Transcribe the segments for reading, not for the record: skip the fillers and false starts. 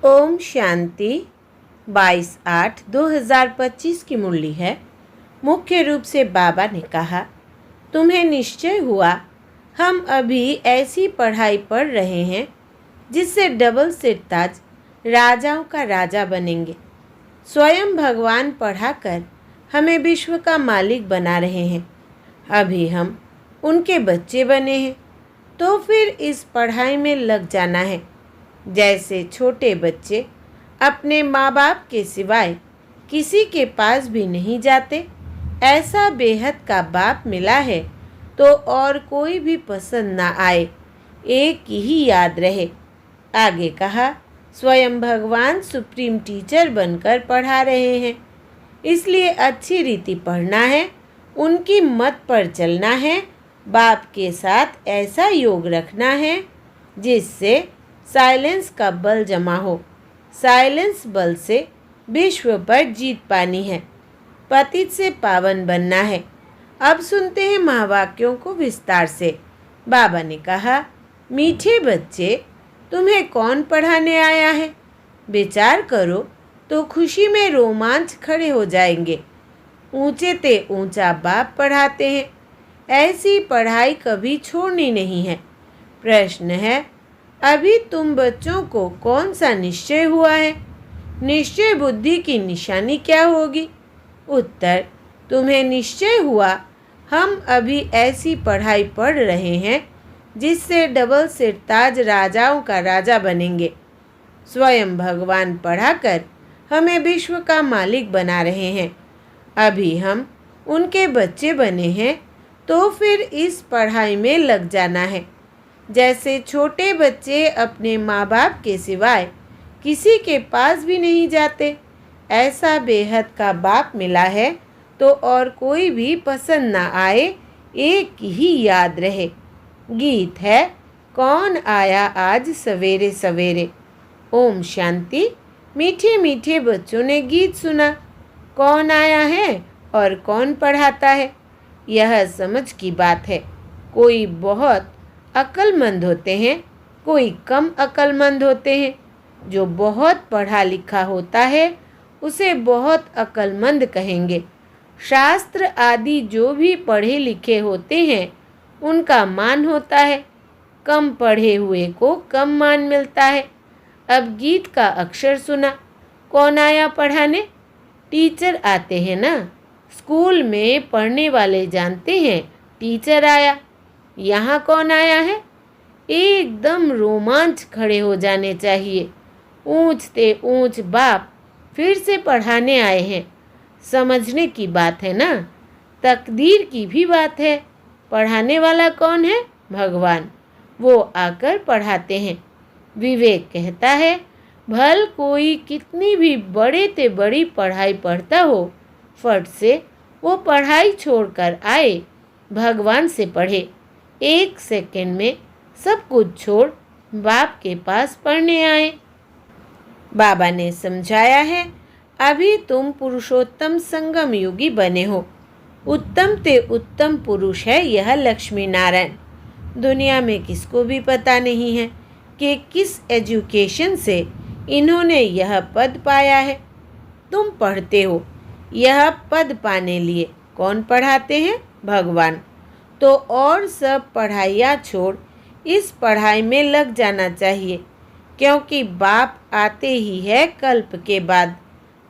ओम शांति 22/8/2025 की मुरली है। मुख्य रूप से बाबा ने कहा, तुम्हें निश्चय हुआ हम अभी ऐसी पढ़ाई पढ़ रहे हैं जिससे डबल सिरताज राजाओं का राजा बनेंगे। स्वयं भगवान पढ़ाकर हमें विश्व का मालिक बना रहे हैं। अभी हम उनके बच्चे बने हैं, तो फिर इस पढ़ाई में लग जाना है। जैसे छोटे बच्चे अपने माँ बाप के सिवाय किसी के पास भी नहीं जाते, ऐसा बेहद का बाप मिला है तो और कोई भी पसंद ना आए, एक ही याद रहे। आगे कहा, स्वयं भगवान सुप्रीम टीचर बनकर पढ़ा रहे हैं, इसलिए अच्छी रीति पढ़ना है, उनकी मत पर चलना है, बाप के साथ ऐसा योग रखना है जिससे साइलेंस का बल जमा हो। साइलेंस बल से विश्व पर जीत पानी है, पतित से पावन बनना है। अब सुनते हैं महावाक्यों को विस्तार से। बाबा ने कहा, मीठे बच्चे, तुम्हें कौन पढ़ाने आया है? विचार करो तो खुशी में रोमांच खड़े हो जाएंगे। ऊंचे ते ऊंचा बाप पढ़ाते हैं, ऐसी पढ़ाई कभी छोड़नी नहीं है। प्रश्न है, अभी तुम बच्चों को कौन सा निश्चय हुआ है? निश्चय बुद्धि की निशानी क्या होगी? उत्तर, तुम्हें निश्चय हुआ हम अभी ऐसी पढ़ाई पढ़ रहे हैं जिससे डबल सिरताज राजाओं का राजा बनेंगे। स्वयं भगवान पढ़ाकर हमें विश्व का मालिक बना रहे हैं। अभी हम उनके बच्चे बने हैं, तो फिर इस पढ़ाई में लग जाना है। जैसे छोटे बच्चे अपने माँ बाप के सिवाय किसी के पास भी नहीं जाते, ऐसा बेहद का बाप मिला है तो और कोई भी पसंद ना आए, एक ही याद रहे। गीत है, कौन आया आज सवेरे सवेरे। ओम शांति। मीठे मीठे बच्चों ने गीत सुना। कौन आया है और कौन पढ़ाता है, यह समझ की बात है। कोई बहुत अक्लमंद होते हैं, कोई कम अक्लमंद होते हैं। जो बहुत पढ़ा लिखा होता है उसे बहुत अक्लमंद कहेंगे। शास्त्र आदि जो भी पढ़े लिखे होते हैं उनका मान होता है, कम पढ़े हुए को कम मान मिलता है। अब गीत का अक्षर सुना। कौन आया पढ़ाने? टीचर आते हैं ना। स्कूल में पढ़ने वाले जानते हैं टीचर आया। यहाँ कौन आया है? एकदम रोमांच खड़े हो जाने चाहिए। ऊंच ते ऊंच बाप फिर से पढ़ाने आए हैं। समझने की बात है ना, तकदीर की भी बात है। पढ़ाने वाला कौन है? भगवान। वो आकर पढ़ाते हैं। विवेक कहता है, भल कोई कितनी भी बड़े ते बड़ी पढ़ाई पढ़ता हो, फट से वो पढ़ाई छोड़कर आए, भगवान से पढ़े। 1 सेकंड में सब कुछ छोड़ बाप के पास पढ़ने आए। बाबा ने समझाया है, अभी तुम पुरुषोत्तम संगम युगी बने हो। उत्तम ते उत्तम पुरुष है यह लक्ष्मी नारायण। दुनिया में किसको भी पता नहीं है कि किस एजुकेशन से इन्होंने यह पद पाया है। तुम पढ़ते हो यह पद पाने लिए। कौन पढ़ाते हैं? भगवान। तो और सब पढ़ाइयाँ छोड़ इस पढ़ाई में लग जाना चाहिए, क्योंकि बाप आते ही है कल्प के बाद।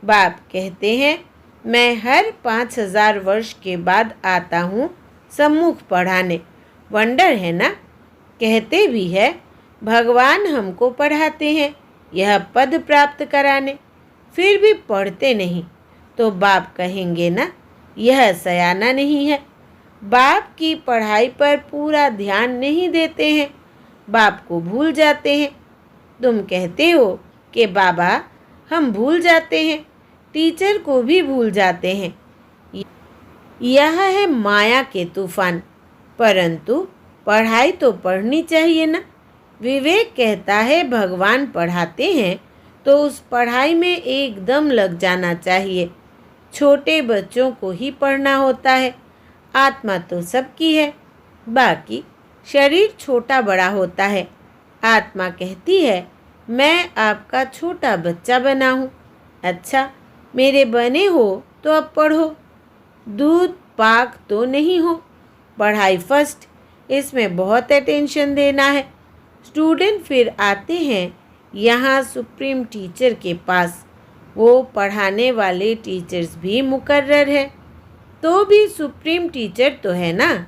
बाप कहते हैं, मैं हर 5000 वर्ष के बाद आता हूँ सम्मुख पढ़ाने। वंडर है ना। कहते भी है, भगवान हमको पढ़ाते हैं यह पद प्राप्त कराने, फिर भी पढ़ते नहीं, तो बाप कहेंगे ना यह सयाना नहीं है। बाप की पढ़ाई पर पूरा ध्यान नहीं देते हैं, बाप को भूल जाते हैं। तुम कहते हो कि बाबा हम भूल जाते हैं, टीचर को भी भूल जाते हैं। यह है माया के तूफान। परंतु पढ़ाई तो पढ़नी चाहिए ना। विवेक कहता है, भगवान पढ़ाते हैं तो उस पढ़ाई में एकदम लग जाना चाहिए। छोटे बच्चों को ही पढ़ना होता है। आत्मा तो सबकी है, बाकी शरीर छोटा बड़ा होता है। आत्मा कहती है मैं आपका छोटा बच्चा बना हूँ। अच्छा, मेरे बने हो तो अब पढ़ो। दूध पाक तो नहीं हो। पढ़ाई फर्स्ट, इसमें बहुत अटेंशन देना है। स्टूडेंट फिर आते हैं यहाँ सुप्रीम टीचर के पास। वो पढ़ाने वाले टीचर्स भी मुकर्रर है, तो भी सुप्रीम टीचर तो है ना।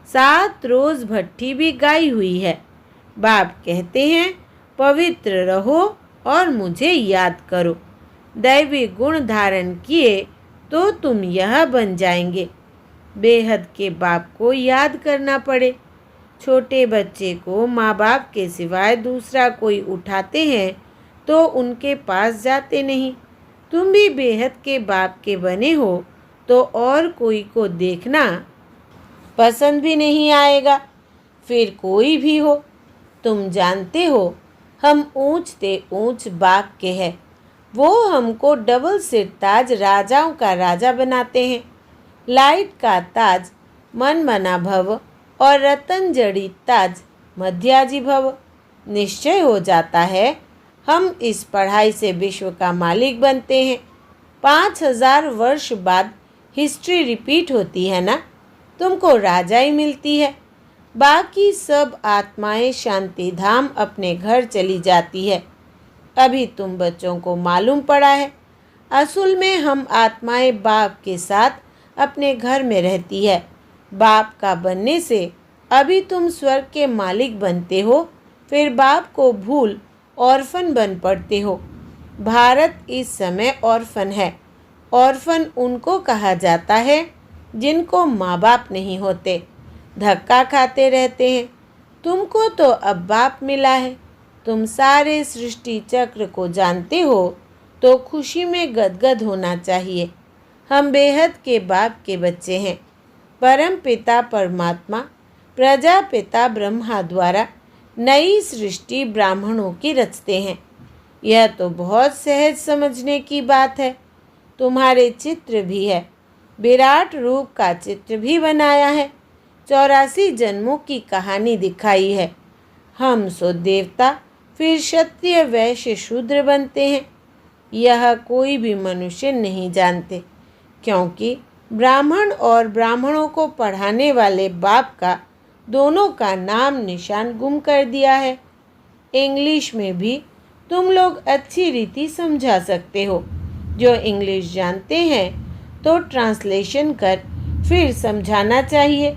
7 रोज़ भट्टी भी गाई हुई है। बाप कहते हैं पवित्र रहो और मुझे याद करो। दैवी गुण धारण किए तो तुम यह बन जाएंगे। बेहद के बाप को याद करना पड़े। छोटे बच्चे को माँ बाप के सिवाय दूसरा कोई उठाते हैं तो उनके पास जाते नहीं। तुम भी बेहद के बाप के बने हो तो और कोई को देखना पसंद भी नहीं आएगा, फिर कोई भी हो। तुम जानते हो हम ऊंचते ऊंच बाप के हैं। वो हमको डबल सिर ताज राजाओं का राजा बनाते हैं। लाइट का ताज मनमना भव और रतन जड़ित ताज मध्याजी भव। निश्चय हो जाता है हम इस पढ़ाई से विश्व का मालिक बनते हैं। 5000 वर्ष बाद हिस्ट्री रिपीट होती है ना, तुमको राजाई मिलती है। बाकी सब आत्माएं शांति धाम अपने घर चली जाती है। अभी तुम बच्चों को मालूम पड़ा है, असल में हम आत्माएं बाप के साथ अपने घर में रहती है। बाप का बनने से अभी तुम स्वर्ग के मालिक बनते हो, फिर बाप को भूल ऑर्फन बन पड़ते हो। भारत इस समय ऑर्फन है। ऑर्फन उनको कहा जाता है जिनको माँ बाप नहीं होते, धक्का खाते रहते हैं। तुमको तो अब बाप मिला है। तुम सारे सृष्टि चक्र को जानते हो तो खुशी में गदगद होना चाहिए। हम बेहद के बाप के बच्चे हैं। परम पिता परमात्मा प्रजापिता ब्रह्मा द्वारा नई सृष्टि ब्राह्मणों की रचते हैं। यह तो बहुत सहज समझने की बात है। तुम्हारे चित्र भी है, विराट रूप का चित्र भी बनाया है। 84 जन्मों की कहानी दिखाई है। हम सो देवता, फिर क्षत्रिय वैश्य शूद्र बनते हैं। यह कोई भी मनुष्य नहीं जानते, क्योंकि ब्राह्मण और ब्राह्मणों को पढ़ाने वाले बाप का दोनों का नाम निशान गुम कर दिया है। इंग्लिश में भी तुम लोग अच्छी रीति समझा सकते हो। जो इंग्लिश जानते हैं तो ट्रांसलेशन कर फिर समझाना चाहिए।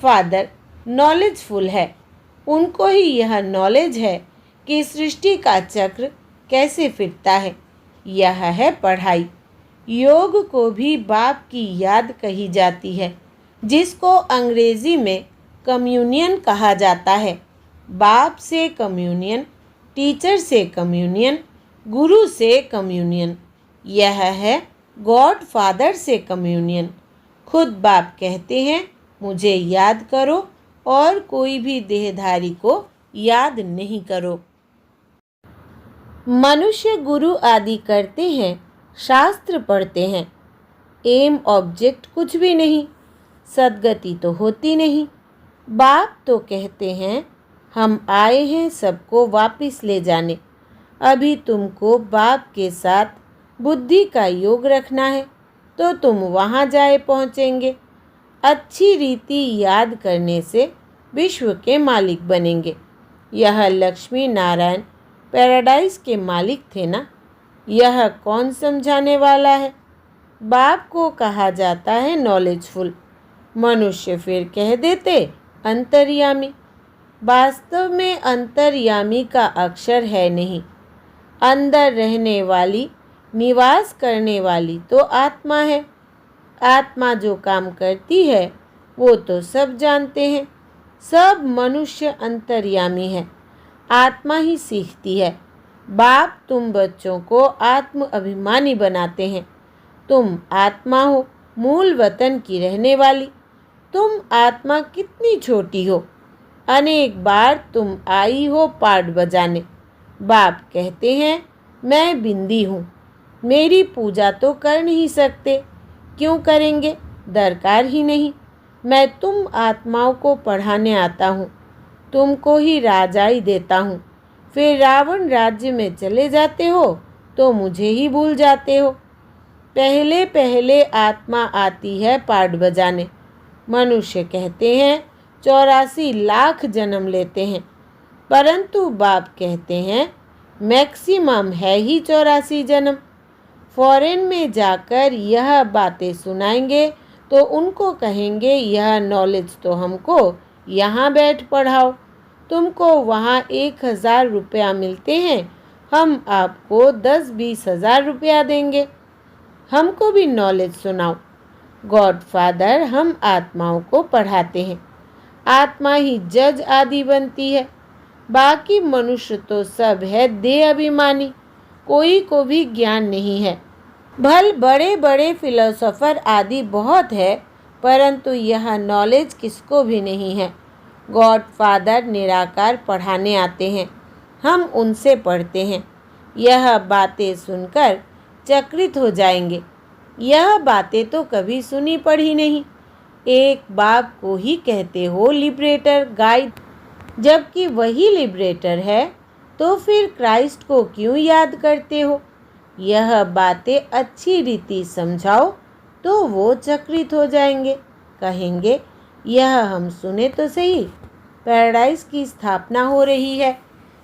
फादर नॉलेजफुल है, उनको ही यह नॉलेज है कि सृष्टि का चक्र कैसे फिरता है। यह है पढ़ाई। योग को भी बाप की याद कही जाती है, जिसको अंग्रेजी में कम्युनियन कहा जाता है। बाप से कम्युनियन, टीचर से कम्युनियन, गुरु से कम्युनियन। यह है गॉड फादर से कम्युनियन। खुद बाप कहते हैं मुझे याद करो और कोई भी देहधारी को याद नहीं करो। मनुष्य गुरु आदि करते हैं, शास्त्र पढ़ते हैं, एम ऑब्जेक्ट कुछ भी नहीं, सदगति तो होती नहीं। बाप तो कहते हैं हम आए हैं सबको वापस ले जाने। अभी तुमको बाप के साथ बुद्धि का योग रखना है तो तुम वहाँ जाए पहुँचेंगे। अच्छी रीति याद करने से विश्व के मालिक बनेंगे। यह लक्ष्मी नारायण पैराडाइज के मालिक थे ना। यह कौन समझाने वाला है? बाप को कहा जाता है नॉलेजफुल। मनुष्य फिर कह देते अंतर्यामी। वास्तव में अंतर्यामी का अक्षर है नहीं। अंदर रहने वाली, निवास करने वाली तो आत्मा है। आत्मा जो काम करती है वो तो सब जानते हैं। सब मनुष्य अंतर्यामी है, आत्मा ही सीखती है। बाप तुम बच्चों को आत्म अभिमानी बनाते हैं। तुम आत्मा हो, मूल वतन की रहने वाली। तुम आत्मा कितनी छोटी हो, अनेक बार तुम आई हो पार्ट बजाने। बाप कहते हैं मैं बिंदी हूँ, मेरी पूजा तो कर नहीं सकते। क्यों करेंगे? दरकार ही नहीं। मैं तुम आत्माओं को पढ़ाने आता हूँ, तुमको ही राजाई देता हूँ। फिर रावण राज्य में चले जाते हो तो मुझे ही भूल जाते हो। पहले पहले आत्मा आती है पाठ बजाने। मनुष्य कहते हैं 84 लाख जन्म लेते हैं, परंतु बाप कहते हैं मैक्सिमम है ही 84 जन्म। फॉरेन में जाकर यह बातें सुनाएंगे तो उनको कहेंगे यह नॉलेज तो हमको यहाँ बैठ पढ़ाओ। तुमको वहाँ 1000 रुपया मिलते हैं, हम आपको 10-20 हज़ार रुपया देंगे। हमको भी नॉलेज सुनाओ। गॉडफादर हम आत्माओं को पढ़ाते हैं। आत्मा ही जज आदि बनती है। बाकी मनुष्य तो सब है देह अभिमानी, कोई को भी ज्ञान नहीं है। भल बड़े बड़े फिलोसोफर आदि बहुत है, परंतु यह नॉलेज किसको भी नहीं है। गॉडफादर निराकार पढ़ाने आते हैं, हम उनसे पढ़ते हैं। यह बातें सुनकर चकित हो जाएंगे। यह बातें तो कभी सुनी पढ़ी नहीं। एक बाप को ही कहते हो लिबरेटर गाइड, जबकि वही लिबरेटर है, तो फिर क्राइस्ट को क्यों याद करते हो। यह बातें अच्छी रीति समझाओ तो वो चकित हो जाएंगे, कहेंगे यह हम सुने तो सही। पैराडाइज की स्थापना हो रही है,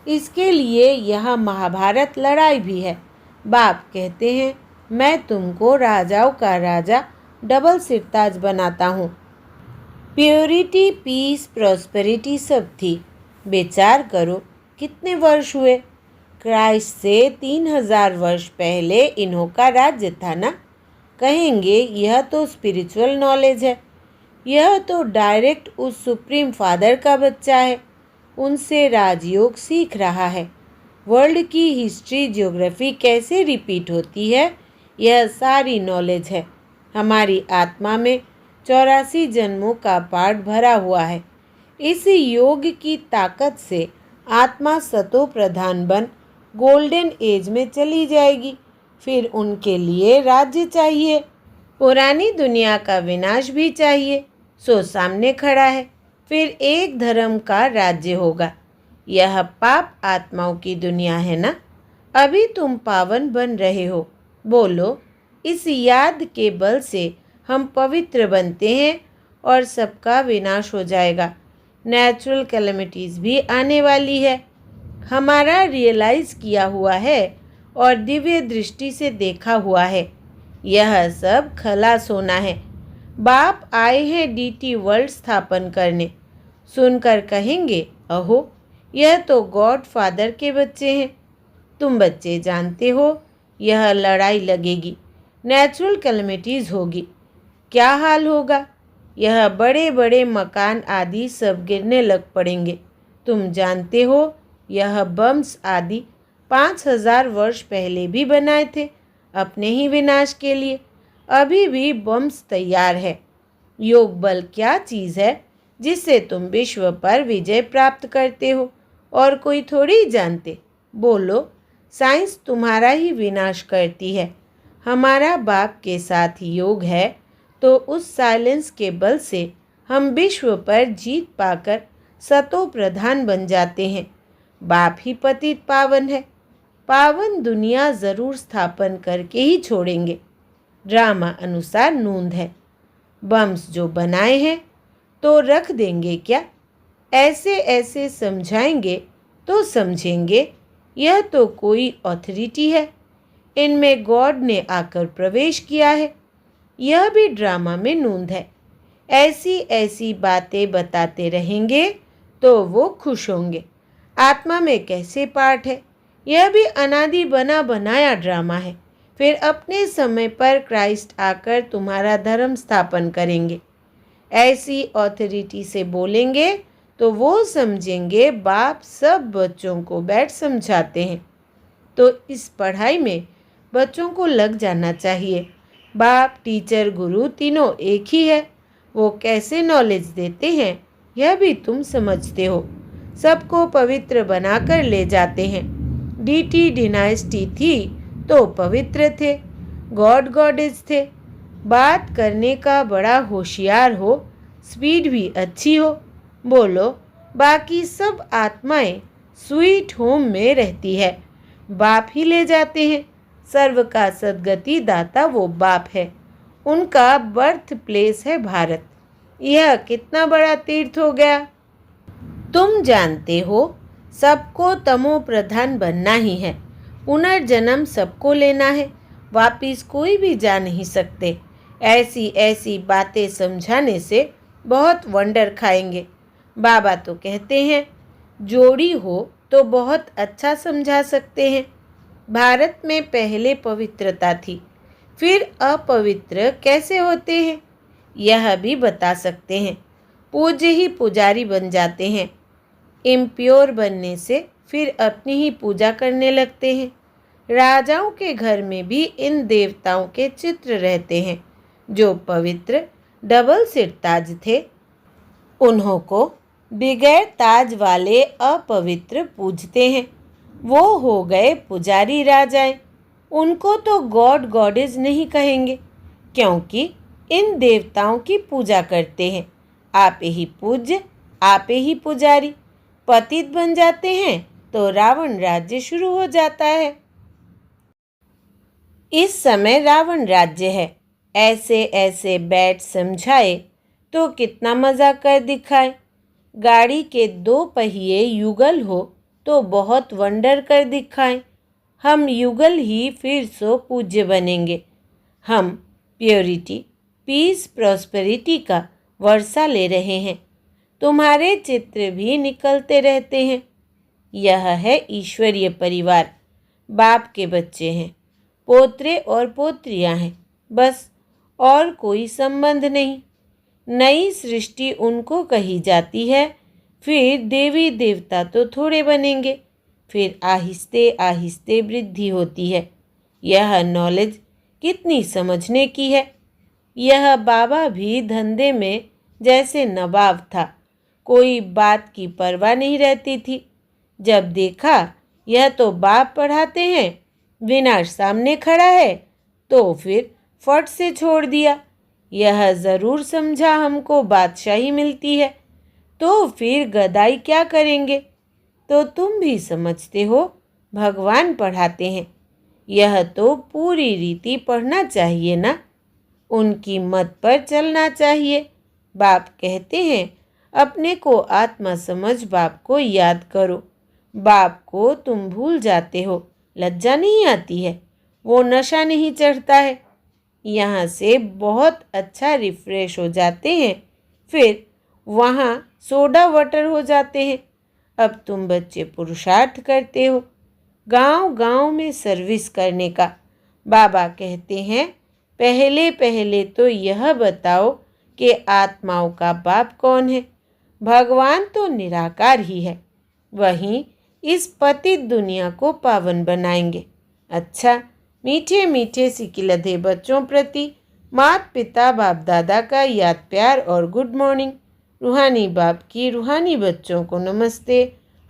इसके लिए यह महाभारत लड़ाई भी है। बाप कहते हैं मैं तुमको राजाओं का राजा डबल सिरताज बनाता हूँ। प्योरिटी, पीस, प्रॉस्पेरिटी सब थी। विचार करो कितने वर्ष हुए। क्राइस्ट से 3000 वर्ष पहले इन्हों का राज्य था ना। कहेंगे यह तो स्पिरिचुअल नॉलेज है, यह तो डायरेक्ट उस सुप्रीम फादर का बच्चा है, उनसे राजयोग सीख रहा है। वर्ल्ड की हिस्ट्री, ज्योग्राफी कैसे रिपीट होती है, यह सारी नॉलेज है। हमारी आत्मा में 84 जन्मों का पाठ भरा हुआ है। इस योग की ताकत से आत्मा सतो प्रधान बन गोल्डन एज में चली जाएगी। फिर उनके लिए राज्य चाहिए, पुरानी दुनिया का विनाश भी चाहिए। सो सामने खड़ा है, फिर एक धर्म का राज्य होगा। यह पाप आत्माओं की दुनिया है ना। अभी तुम पावन बन रहे हो। बोलो इस याद के बल से हम पवित्र बनते हैं और सबका विनाश हो जाएगा। नेचुरल कैलेमिटीज़ भी आने वाली है, हमारा रियलाइज़ किया हुआ है और दिव्य दृष्टि से देखा हुआ है। यह सब खलास होना है। बाप आए हैं डीटी वर्ल्ड स्थापन करने। सुनकर कहेंगे अहो यह तो गॉड फादर के बच्चे हैं। तुम बच्चे जानते हो यह लड़ाई लगेगी, नेचुरल कैलेमिटीज़ होगी। क्या हाल होगा। यह बड़े बड़े मकान आदि सब गिरने लग पड़ेंगे। तुम जानते हो यह बम्स आदि 5000 वर्ष पहले भी बनाए थे अपने ही विनाश के लिए। अभी भी बम्स तैयार है। योग बल क्या चीज़ है जिससे तुम विश्व पर विजय प्राप्त करते हो और कोई थोड़ी जानते। बोलो साइंस तुम्हारा ही विनाश करती है। हमारा बाप के साथ योग है तो उस साइलेंस के बल से हम विश्व पर जीत पाकर सतो प्रधान बन जाते हैं। बाप ही पतित पावन है। पावन दुनिया ज़रूर स्थापन करके ही छोड़ेंगे। ड्रामा अनुसार नूंद है। बम्स जो बनाए हैं तो रख देंगे क्या। ऐसे ऐसे समझाएंगे तो समझेंगे यह तो कोई अथॉरिटी है, इनमें गॉड ने आकर प्रवेश किया है। यह भी ड्रामा में नूंद है। ऐसी ऐसी बातें बताते रहेंगे तो वो खुश होंगे। आत्मा में कैसे पाठ है, यह भी अनादि बना बनाया ड्रामा है। फिर अपने समय पर क्राइस्ट आकर तुम्हारा धर्म स्थापन करेंगे। ऐसी अथॉरिटी से बोलेंगे तो वो समझेंगे बाप सब बच्चों को बैठ समझाते हैं। तो इस पढ़ाई में बच्चों को लग जाना चाहिए। बाप, टीचर, गुरु तीनों एक ही है। वो कैसे नॉलेज देते हैं यह भी तुम समझते हो। सबको पवित्र बनाकर ले जाते हैं। डीटी डिनाइस्टी थी तो पवित्र थे, गॉड गॉडेज थे। बात करने का बड़ा होशियार हो, स्पीड भी अच्छी हो। बोलो बाकी सब आत्माएं स्वीट होम में रहती है। बाप ही ले जाते हैं। सर्व का सद्गति दाता वो बाप है। उनका बर्थ प्लेस है भारत। यह कितना बड़ा तीर्थ हो गया। तुम जानते हो, सबको तमो प्रधान बनना ही है। पुनर्जन्म सबको लेना है। वापिस कोई भी जा नहीं सकते। ऐसी ऐसी बातें समझाने से बहुत वंडर खाएंगे। बाबा तो कहते हैं, जोड़ी हो तो बहुत अच्छा समझा सकते हैं। भारत में पहले पवित्रता थी, फिर अपवित्र कैसे होते हैं यह भी बता सकते हैं। पूज्य ही पुजारी बन जाते हैं। इम्प्योर बनने से फिर अपनी ही पूजा करने लगते हैं। राजाओं के घर में भी इन देवताओं के चित्र रहते हैं। जो पवित्र डबल सिर ताज थे, उन्हों को बगैर ताज वाले अपवित्र पूजते हैं। वो हो गए पुजारी राजाएं। उनको तो गॉड गॉडेज नहीं कहेंगे, क्योंकि इन देवताओं की पूजा करते हैं। आप ही पूज्य, आप ही पुजारी। पतित बन जाते हैं तो रावण राज्य शुरू हो जाता है। इस समय रावण राज्य है। ऐसे ऐसे बैठ समझाए तो कितना मजा कर दिखाए। गाड़ी के 2 पहिए युगल हो तो बहुत वंडर कर दिखाएं। हम युगल ही फिर सो पूज्य बनेंगे। हम प्योरिटी, पीस, प्रॉस्पेरिटी का वर्षा ले रहे हैं। तुम्हारे चित्र भी निकलते रहते हैं। यह है ईश्वरीय परिवार। बाप के बच्चे हैं, पोत्रे और पोत्रियां हैं, बस और कोई संबंध नहीं। नई सृष्टि उनको कही जाती है। फिर देवी देवता तो थोड़े बनेंगे। फिर आहिस्ते आहिस्ते वृद्धि होती है। यह नॉलेज कितनी समझने की है। यह बाबा भी धंधे में जैसे नवाब था। कोई बात की परवाह नहीं रहती थी। जब देखा यह तो बाप पढ़ाते हैं, विनाश सामने खड़ा है, तो फिर फट से छोड़ दिया। यह ज़रूर समझा हमको बादशाही मिलती है, तो फिर गदाई क्या करेंगे। तो तुम भी समझते हो, भगवान पढ़ाते हैं। यह तो पूरी रीति पढ़ना चाहिए ना। उनकी मत पर चलना चाहिए। बाप कहते हैं, अपने को आत्मा समझ बाप को याद करो। बाप को तुम भूल जाते हो, लज्जा नहीं आती है, वो नशा नहीं चढ़ता है। यहाँ से बहुत अच्छा रिफ्रेश हो जाते हैं, फिर वहाँ सोडा वाटर हो जाते हैं। अब तुम बच्चे पुरुषार्थ करते हो गांव गांव में सर्विस करने का। बाबा कहते हैं, पहले पहले तो यह बताओ कि आत्माओं का बाप कौन है। भगवान तो निराकार ही है। वहीं इस पतित दुनिया को पावन बनाएंगे। अच्छा, मीठे मीठे सिकिलधे बच्चों प्रति माता पिता बाप दादा का याद प्यार और गुड मॉर्निंग। रूहानी बाप की रूहानी बच्चों को नमस्ते।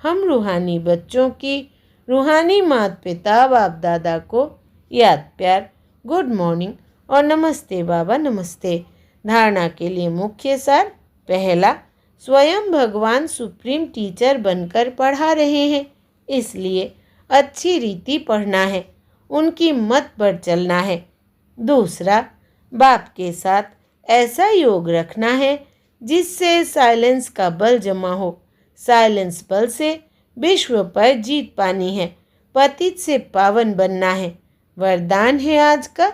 हम रूहानी बच्चों की रूहानी माता पिता बाप दादा को याद प्यार, गुड मॉर्निंग और नमस्ते बाबा नमस्ते। धारणा के लिए मुख्य सार। पहला, स्वयं भगवान सुप्रीम टीचर बनकर पढ़ा रहे हैं, इसलिए अच्छी रीति पढ़ना है, उनकी मत पर चलना है। दूसरा, बाप के साथ ऐसा योग रखना है जिससे साइलेंस का बल जमा हो। साइलेंस बल से विश्व पर जीत पानी है, पतित से पावन बनना है। वरदान है आज का।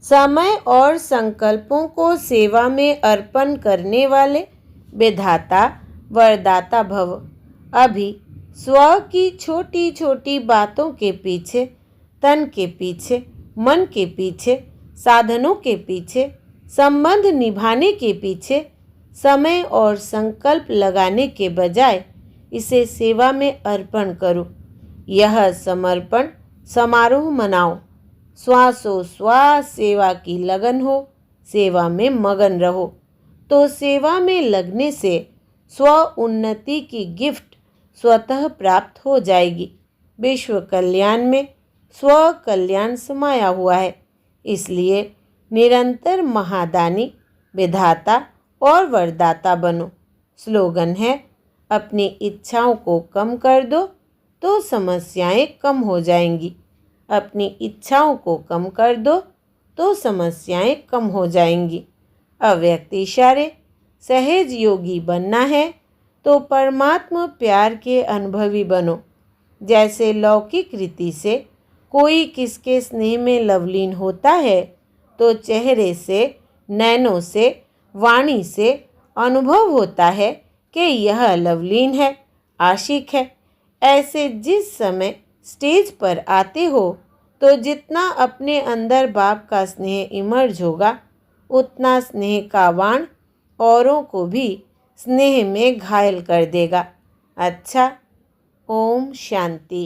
समय और संकल्पों को सेवा में अर्पण करने वाले विधाता वरदाता भव। अभी स्व की छोटी छोटी बातों के पीछे, तन के पीछे, मन के पीछे, साधनों के पीछे, संबंध निभाने के पीछे समय और संकल्प लगाने के बजाय इसे सेवा में अर्पण करो। यह समर्पण समारोह मनाओ। श्वासोश्वास सेवा की लगन हो, सेवा में मगन रहो, तो सेवा में लगने से स्व उन्नति की गिफ्ट स्वतः प्राप्त हो जाएगी। विश्व कल्याण में स्व कल्याण समाया हुआ है, इसलिए निरंतर महादानी, विधाता और वरदाता बनो। स्लोगन है, अपनी इच्छाओं को कम कर दो तो समस्याएं कम हो जाएंगी। अपनी इच्छाओं को कम कर दो तो समस्याएं कम हो जाएंगी। अव्यक्त इशारे। सहज योगी बनना है तो परमात्मा प्यार के अनुभवी बनो। जैसे लौकिक रीति से कोई किसके स्नेह में लवलीन होता है तो चेहरे से, नैनों से, वाणी से अनुभव होता है कि यह लवलीन है, आशिक है। ऐसे जिस समय स्टेज पर आते हो तो जितना अपने अंदर बाप का स्नेह इमर्ज होगा उतना स्नेह का बाण औरों को भी स्नेह में घायल कर देगा। अच्छा, ओम शांति।